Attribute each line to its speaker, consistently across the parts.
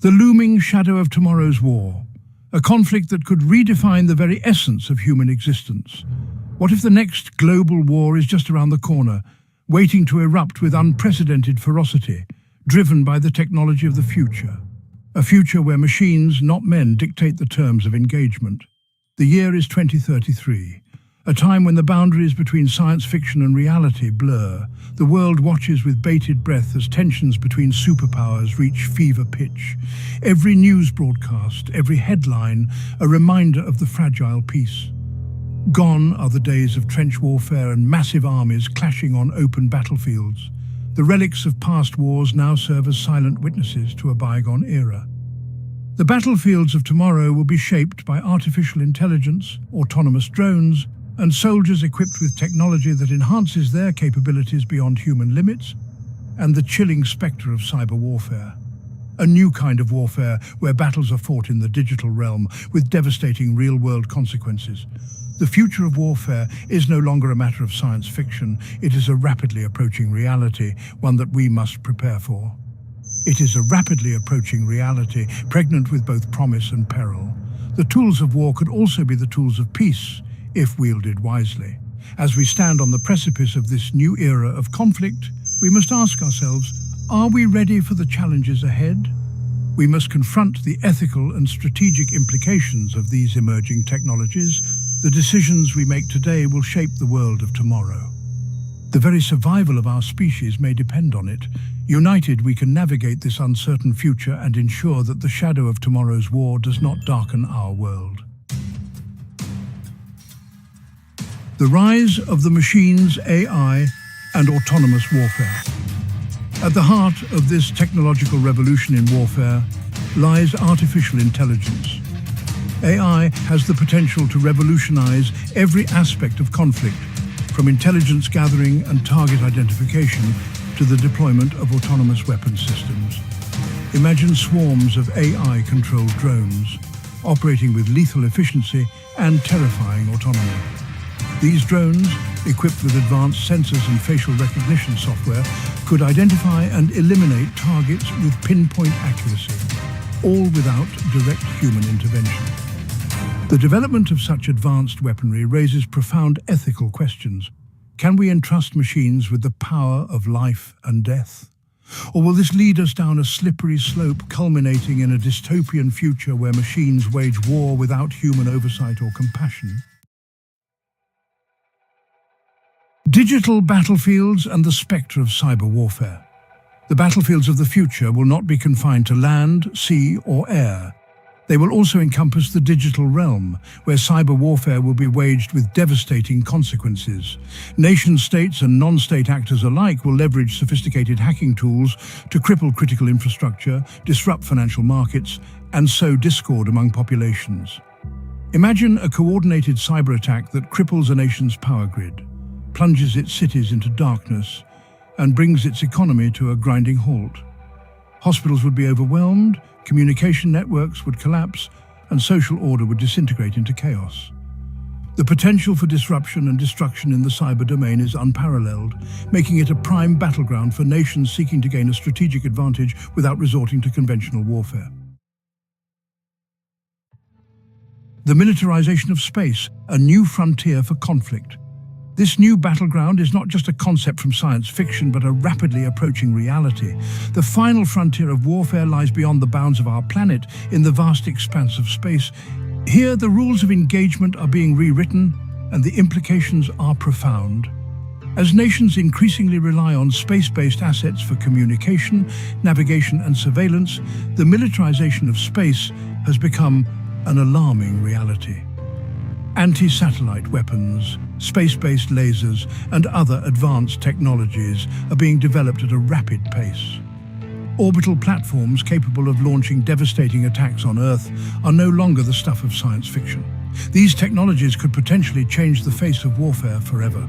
Speaker 1: The looming shadow of tomorrow's war, a conflict that could redefine the very essence of human existence. What if the next global war is just around the corner, waiting to erupt with unprecedented ferocity, driven by the technology of the future? A future where machines, not men, dictate the terms of engagement. The year is 2033, a time when the boundaries between science fiction and reality blur. The world watches with bated breath as tensions between superpowers reach fever pitch. Every news broadcast, every headline, a reminder of the fragile peace. Gone are the days of trench warfare and massive armies clashing on open battlefields. The relics of past wars now serve as silent witnesses to a bygone era. The battlefields of tomorrow will be shaped by artificial intelligence, autonomous drones, and soldiers equipped with technology that enhances their capabilities beyond human limits, and the chilling spectre of cyber warfare. A new kind of warfare where battles are fought in the digital realm with devastating real-world consequences. The future of warfare is no longer a matter of science fiction. It is a rapidly approaching reality, one that we must prepare for. It is a rapidly approaching reality, pregnant with both promise and peril. The tools of war could also be the tools of peace, if wielded wisely. As we stand on the precipice of this new era of conflict, we must ask ourselves, are we ready for the challenges ahead? We must confront the ethical and strategic implications of these emerging technologies. The decisions we make today will shape the world of tomorrow. The very survival of our species may depend on it. United, we can navigate this uncertain future and ensure that the shadow of tomorrow's war does not darken our world. The rise of the machines, AI, and autonomous warfare. At the heart of this technological revolution in warfare lies artificial intelligence. AI has the potential to revolutionize every aspect of conflict, from intelligence gathering and target identification to the deployment of autonomous weapon systems. Imagine swarms of AI-controlled drones operating with lethal efficiency and terrifying autonomy. These drones, equipped with advanced sensors and facial recognition software, could identify and eliminate targets with pinpoint accuracy, all without direct human intervention. The development of such advanced weaponry raises profound ethical questions. Can we entrust machines with the power of life and death? Or will this lead us down a slippery slope, culminating in a dystopian future where machines wage war without human oversight or compassion? Digital battlefields and the spectre of cyber warfare. The battlefields of the future will not be confined to land, sea, or air. They will also encompass the digital realm, where cyber warfare will be waged with devastating consequences. Nation-states and non-state actors alike will leverage sophisticated hacking tools to cripple critical infrastructure, disrupt financial markets, and sow discord among populations. Imagine a coordinated cyber attack that cripples a nation's power grid, plunges its cities into darkness, and brings its economy to a grinding halt. Hospitals would be overwhelmed, communication networks would collapse, and social order would disintegrate into chaos. The potential for disruption and destruction in the cyber domain is unparalleled, making it a prime battleground for nations seeking to gain a strategic advantage without resorting to conventional warfare. The militarization of space, a new frontier for conflict. This new battleground is not just a concept from science fiction, but a rapidly approaching reality. The final frontier of warfare lies beyond the bounds of our planet, in the vast expanse of space. Here, the rules of engagement are being rewritten, and the implications are profound. As nations increasingly rely on space-based assets for communication, navigation, and surveillance, the militarization of space has become an alarming reality. Anti-satellite weapons, space-based lasers, and other advanced technologies are being developed at a rapid pace. Orbital platforms capable of launching devastating attacks on Earth are no longer the stuff of science fiction. These technologies could potentially change the face of warfare forever.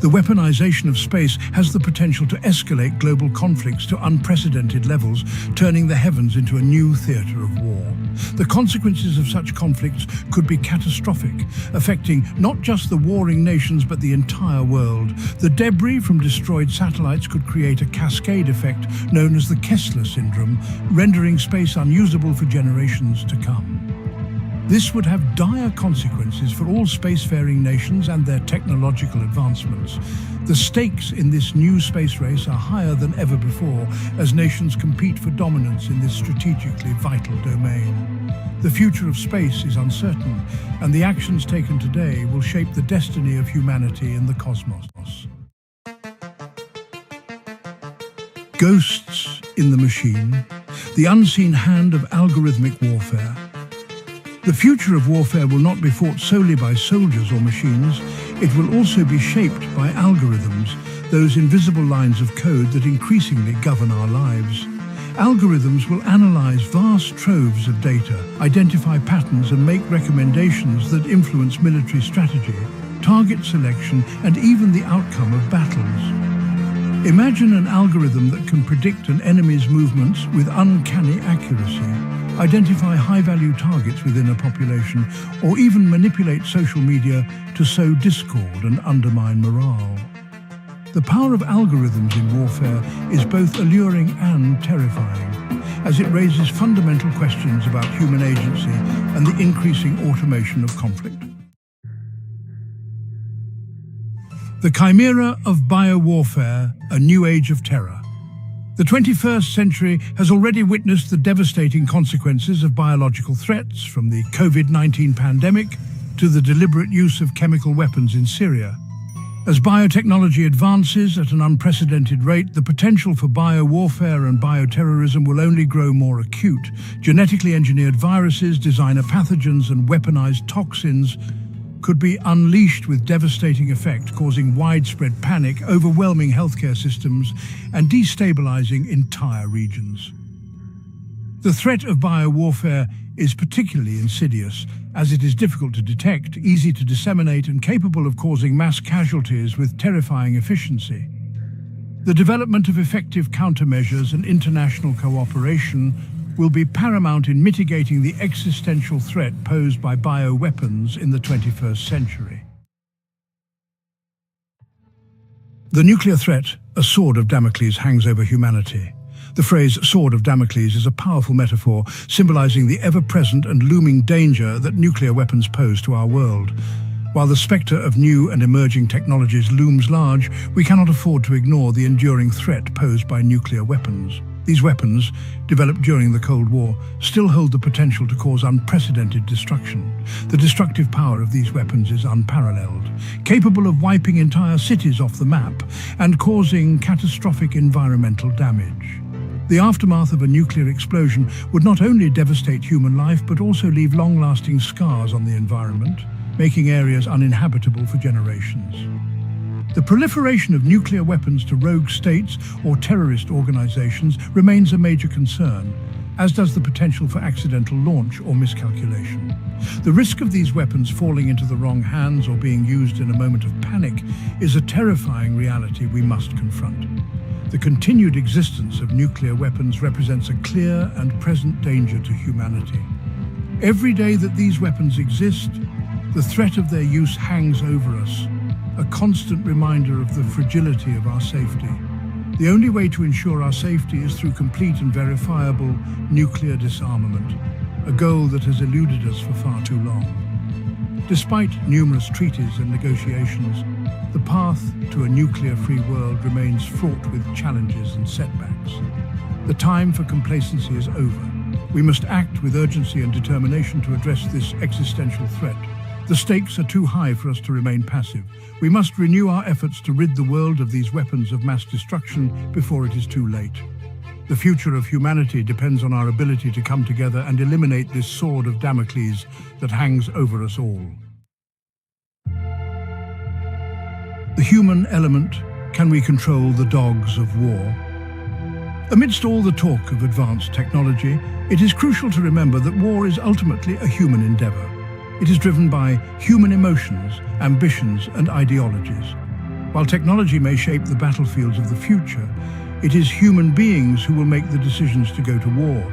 Speaker 1: The weaponization of space has the potential to escalate global conflicts to unprecedented levels, turning the heavens into a new theater of war. The consequences of such conflicts could be catastrophic, affecting not just the warring nations but the entire world. The debris from destroyed satellites could create a cascade effect known as the Kessler syndrome, rendering space unusable for generations to come. This would have dire consequences for all spacefaring nations and their technological advancements. The stakes in this new space race are higher than ever before as nations compete for dominance in this strategically vital domain. The future of space is uncertain, and the actions taken today will shape the destiny of humanity in the cosmos. Ghosts in the machine, the unseen hand of algorithmic warfare. The future of warfare will not be fought solely by soldiers or machines. It will also be shaped by algorithms, those invisible lines of code that increasingly govern our lives. Algorithms will analyze vast troves of data, identify patterns and make recommendations that influence military strategy, target selection and even the outcome of battles. Imagine an algorithm that can predict an enemy's movements with uncanny accuracy, identify high-value targets within a population, or even manipulate social media to sow discord and undermine morale. The power of algorithms in warfare is both alluring and terrifying, as it raises fundamental questions about human agency and the increasing automation of conflict. The chimera of biowarfare, a new age of terror. The 21st century has already witnessed the devastating consequences of biological threats, from the COVID-19 pandemic to the deliberate use of chemical weapons in Syria. As biotechnology advances at an unprecedented rate, the potential for biowarfare and bioterrorism will only grow more acute. Genetically engineered viruses, designer pathogens, and weaponized toxins could be unleashed with devastating effect, causing widespread panic, overwhelming healthcare systems, and destabilizing entire regions. The threat of biowarfare is particularly insidious, as it is difficult to detect, easy to disseminate, and capable of causing mass casualties with terrifying efficiency. The development of effective countermeasures and international cooperation will be paramount in mitigating the existential threat posed by bioweapons in the 21st century. The nuclear threat, a sword of Damocles, hangs over humanity. The phrase sword of Damocles is a powerful metaphor symbolizing the ever-present and looming danger that nuclear weapons pose to our world. While the spectre of new and emerging technologies looms large, we cannot afford to ignore the enduring threat posed by nuclear weapons. These weapons, developed during the Cold War, still hold the potential to cause unprecedented destruction. The destructive power of these weapons is unparalleled, capable of wiping entire cities off the map and causing catastrophic environmental damage. The aftermath of a nuclear explosion would not only devastate human life but also leave long-lasting scars on the environment, making areas uninhabitable for generations. The proliferation of nuclear weapons to rogue states or terrorist organizations remains a major concern, as does the potential for accidental launch or miscalculation. The risk of these weapons falling into the wrong hands or being used in a moment of panic is a terrifying reality we must confront. The continued existence of nuclear weapons represents a clear and present danger to humanity. Every day that these weapons exist, the threat of their use hangs over us, a constant reminder of the fragility of our safety. The only way to ensure our safety is through complete and verifiable nuclear disarmament, a goal that has eluded us for far too long. Despite numerous treaties and negotiations, the path to a nuclear-free world remains fraught with challenges and setbacks. The time for complacency is over. We must act with urgency and determination to address this existential threat. The stakes are too high for us to remain passive. We must renew our efforts to rid the world of these weapons of mass destruction before it is too late. The future of humanity depends on our ability to come together and eliminate this sword of Damocles that hangs over us all. The human element. Can we control the dogs of war? Amidst all the talk of advanced technology, it is crucial to remember that war is ultimately a human endeavor. It is driven by human emotions, ambitions, and ideologies. While technology may shape the battlefields of the future, it is human beings who will make the decisions to go to war,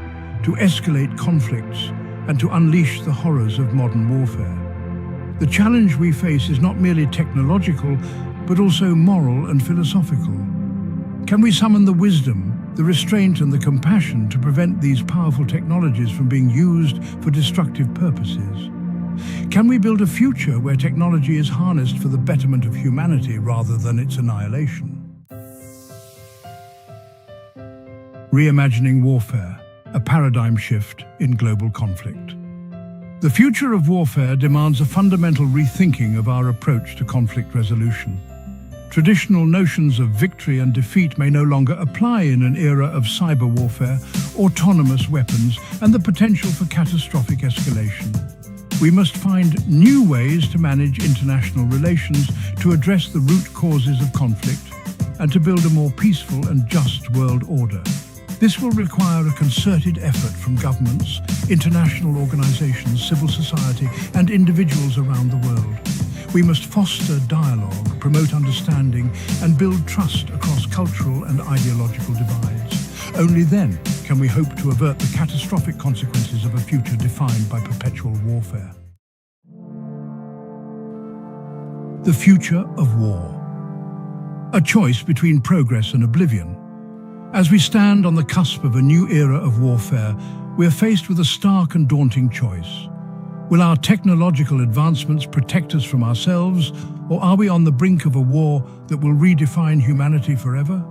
Speaker 1: to escalate conflicts, and to unleash the horrors of modern warfare. The challenge we face is not merely technological, but also moral and philosophical. Can we summon the wisdom, the restraint and the compassion to prevent these powerful technologies from being used for destructive purposes? Can we build a future where technology is harnessed for the betterment of humanity rather than its annihilation? Reimagining warfare, a paradigm shift in global conflict. The future of warfare demands a fundamental rethinking of our approach to conflict resolution. Traditional notions of victory and defeat may no longer apply in an era of cyber warfare, autonomous weapons, and the potential for catastrophic escalation. We must find new ways to manage international relations, to address the root causes of conflict, and to build a more peaceful and just world order. This will require a concerted effort from governments, international organizations, civil society, and individuals around the world. We must foster dialogue, promote understanding, and build trust across cultural and ideological divides. Only then can we hope to avert the catastrophic consequences of a future defined by perpetual warfare. The future of war. A choice between progress and oblivion. As we stand on the cusp of a new era of warfare, we are faced with a stark and daunting choice. Will our technological advancements protect us from ourselves, or are we on the brink of a war that will redefine humanity forever?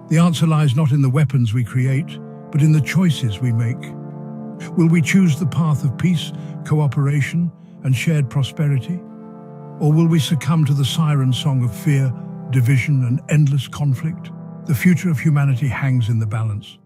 Speaker 1: The answer lies not in the weapons we create, but in the choices we make. Will we choose the path of peace, cooperation, and shared prosperity? Or will we succumb to the siren song of fear, division, and endless conflict? The future of humanity hangs in the balance.